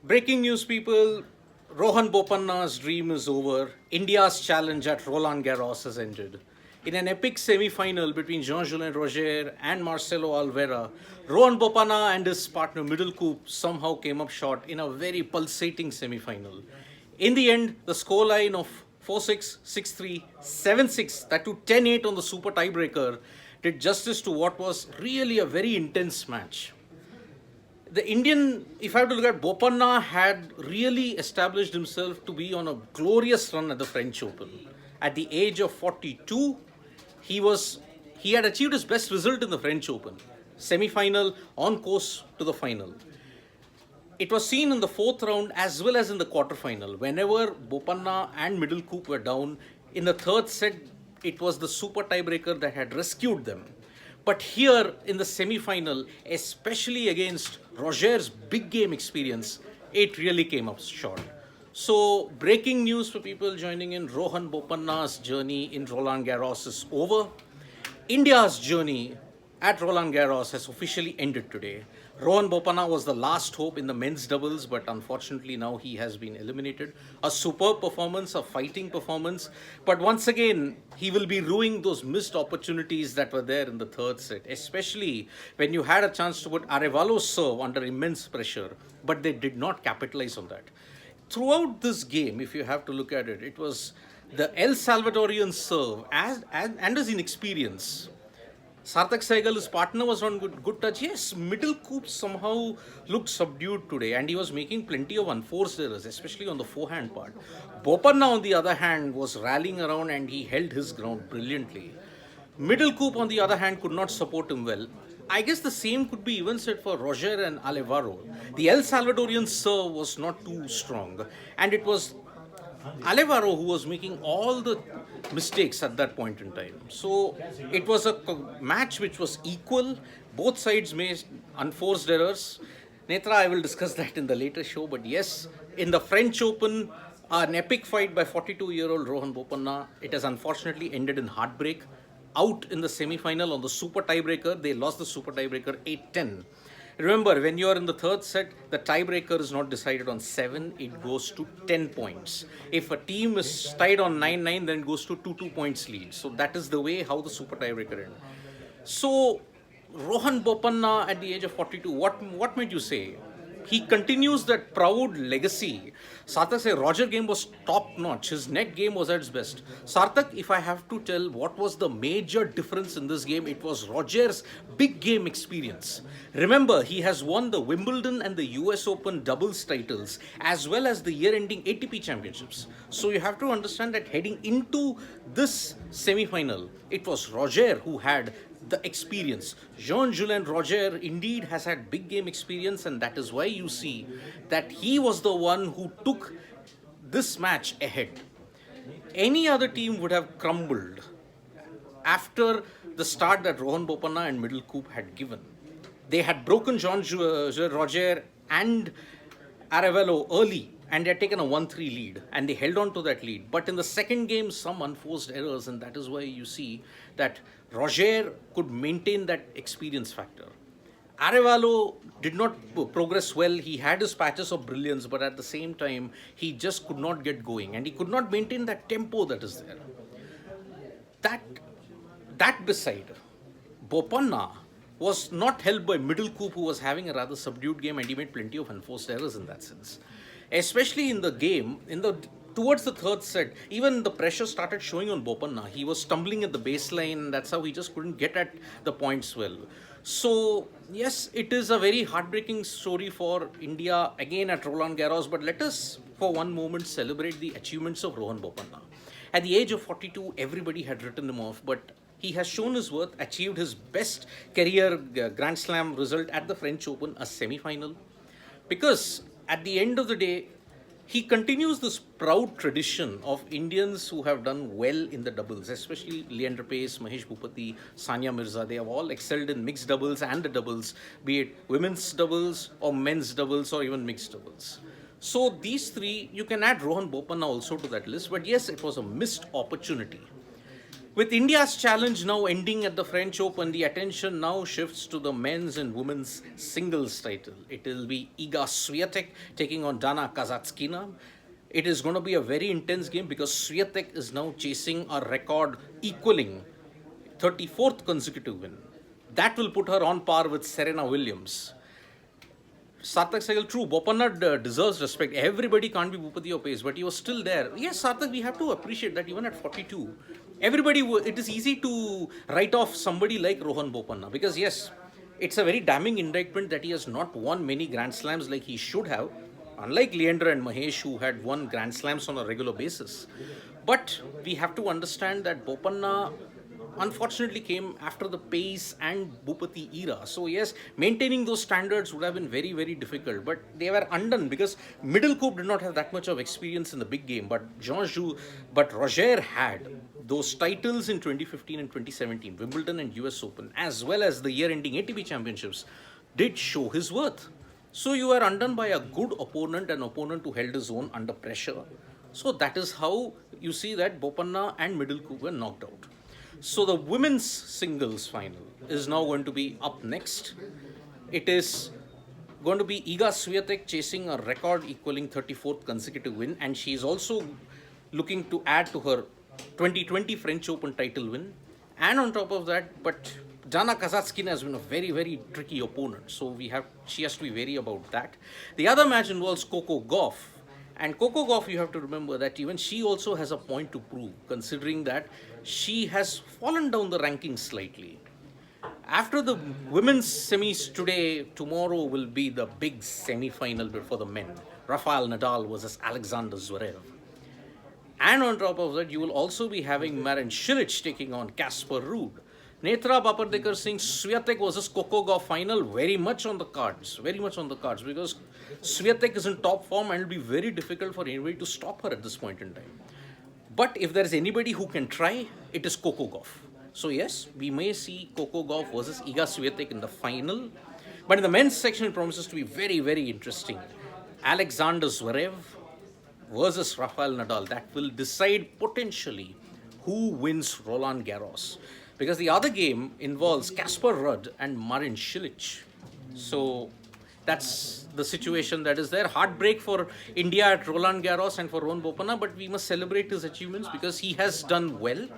Breaking news, people. Rohan Bopanna's dream is over. India's challenge at Roland Garros has ended. In an epic semi-final between Jean-Julien Roger and Marcelo Alvera, Rohan Bopanna and his partner Middle Coop somehow came up short in a very pulsating semi-final. In the end, the scoreline of 4-6, 6-3, 7-6, that to 10-8 on the super tiebreaker did justice to what was really a very intense match. The Indian, if I have to look at Bopanna, had really established himself to be on a glorious run at the French Open. At the age of 42, he was he had achieved his best result in the French Open, semi-final on course to the final. It was seen in the fourth round as well as in the quarterfinal. Whenever Bopanna and Middle Coop were down, in the third set, it was the super tiebreaker that had rescued them. But here in the semi final, especially against Roger's big game experience, it really came up short. So, breaking news for people joining in, Rohan Bopanna's journey in Roland Garros is over. India's journey at Roland Garros has officially ended today. Rohan Bopanna was the last hope in the men's doubles, but unfortunately now he has been eliminated. A superb performance, a fighting performance, but once again he will be ruining those missed opportunities that were there in the third set, especially when you had a chance to put Arevalo's serve under immense pressure, but they did not capitalize on that. Throughout this game, if you have to look at it, it was the El Salvadorian serve and his inexperience. Sarthak Sehgal, his partner, was on good touch. Yes, Middle Coop somehow looked subdued today and he was making plenty of unforced errors, especially on the forehand part. Bopanna, on the other hand, was rallying around and he held his ground brilliantly. Middle Coop, on the other hand, could not support him well. I guess the same could be even said for Roger and Alevaro. The El Salvadorian serve was not too strong, and it was Alevaro who was making all the mistakes at that point in time. So it was a match which was equal. Both sides made unforced errors. Netra, I will discuss that in the later show. But yes, in the French Open, an epic fight by 42-year-old Rohan Bopanna. It has unfortunately ended in heartbreak. Out in the semi-final on the super tiebreaker, they lost the super tiebreaker 8-10. Remember, when you are in the third set, the tiebreaker is not decided on 7, it goes to 10 points. If a team is tied on 9-9, then it goes to 2 points lead. So that is the way how the super tiebreaker ends. So, Rohan Bopanna at the age of 42, what made you say? He continues that proud legacy. Sarthak said Roger game was top notch. His net game was at its best. Sarthak, if I have to tell what was the major difference in this game, it was Roger's big game experience. Remember, he has won the Wimbledon and the US Open doubles titles as well as the year-ending ATP championships. So you have to understand that heading into this semi-final, it was Roger who had the experience. Jean-Julien Roger indeed has had big game experience, and that is why you see that he was the one who took this match ahead. Any other team would have crumbled after the start that Rohan Bopanna and Middle Coop had given. They had broken Jean-Julien Roger and Arevalo early, and they had taken a 1-3 lead and they held on to that lead. But in the second game, some unforced errors, and that is why you see that Roger could maintain that experience factor. Arevalo did not progress well. He had his patches of brilliance, but at the same time, he just could not get going and he could not maintain that tempo that is there. That beside, Bopanna was not helped by Middle Coop, who was having a rather subdued game and he made plenty of enforced errors in that sense. Especially in the game, towards the third set, even the pressure started showing on Bopanna. He was stumbling at the baseline. That's how he just couldn't get at the points well. So, yes, it is a very heartbreaking story for India again at Roland Garros. But let us, for one moment, celebrate the achievements of Rohan Bopanna. At the age of 42, everybody had written him off, but he has shown his worth, achieved his best career Grand Slam result at the French Open, a semi-final. Because at the end of the day, he continues this proud tradition of Indians who have done well in the doubles, especially Leander Paes, Mahesh Bhupati, Sania Mirza. They have all excelled in mixed doubles and the doubles, be it women's doubles or men's doubles or even mixed doubles. So these three, you can add Rohan Bopanna also to that list. But yes, it was a missed opportunity. With India's challenge now ending at the French Open, the attention now shifts to the men's and women's singles title. It will be Iga Swiatek taking on Dana Kazatkina. It is going to be a very intense game because Swiatek is now chasing a record equaling 34th consecutive win. That will put her on par with Serena Williams. Sarthak Sehgal, true, Bopanna deserves respect. Everybody can't be Bhupati or Pace, but he was still there. Yes, Sarthak, we have to appreciate that even at 42. It is easy to write off somebody like Rohan Bopanna because, yes, it's a very damning indictment that he has not won many Grand Slams like he should have, unlike Leander and Mahesh, who had won Grand Slams on a regular basis. But we have to understand that Bopanna unfortunately came after the Pace and Bhupati era. So yes, maintaining those standards would have been very, very difficult. But they were undone because Middlecourt did not have that much of experience in the big game. But Roger had those titles in 2015 and 2017, Wimbledon and US Open, as well as the year-ending ATP Championships, did show his worth. So you were undone by a good opponent, an opponent who held his own under pressure. So that is how you see that Bopanna and Middlecourt were knocked out. So the women's singles final is now going to be up next. It is going to be Iga Swiatek chasing a record equaling 34th consecutive win, and she is also looking to add to her 2020 French Open title win. And on top of that, but Dana Kazatkina has been a very, very tricky opponent, so she has to be wary about that. The other match involves Coco Gauff. And Coco Gauff, you have to remember that even she also has a point to prove, considering that she has fallen down the rankings slightly. After the women's semis today, tomorrow will be the big semi-final for the men. Rafael Nadal versus Alexander Zverev. And on top of that, you will also be having Marin Cilic taking on Casper Ruud. Netra Papardekar Singh Swiatek versus Coco Gauff final very much on the cards. Very much on the cards because Swiatek is in top form and it will be very difficult for anybody to stop her at this point in time. But if there is anybody who can try, it is Coco Gauff. So yes, we may see Coco Gauff versus Iga Swiatek in the final. But in the men's section, it promises to be very, very interesting. Alexander Zverev versus Rafael Nadal. That will decide potentially who wins Roland Garros. Because the other game involves Casper Ruud and Marin Cilic. So that's the situation that is there. Heartbreak for India at Roland Garros and for Rohan Bopanna, but we must celebrate his achievements because he has done well.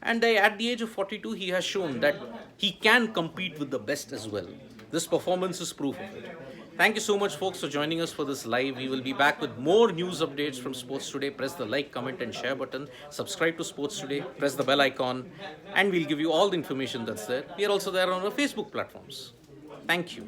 And at the age of 42, he has shown that he can compete with the best as well. This performance is proof of it. Thank you so much, folks, for joining us for this live. We will be back with more news updates from Sports Today. Press the like, comment, and share button. Subscribe to Sports Today. Press the bell icon. And we'll give you all the information that's there. We are also there on our Facebook platforms. Thank you.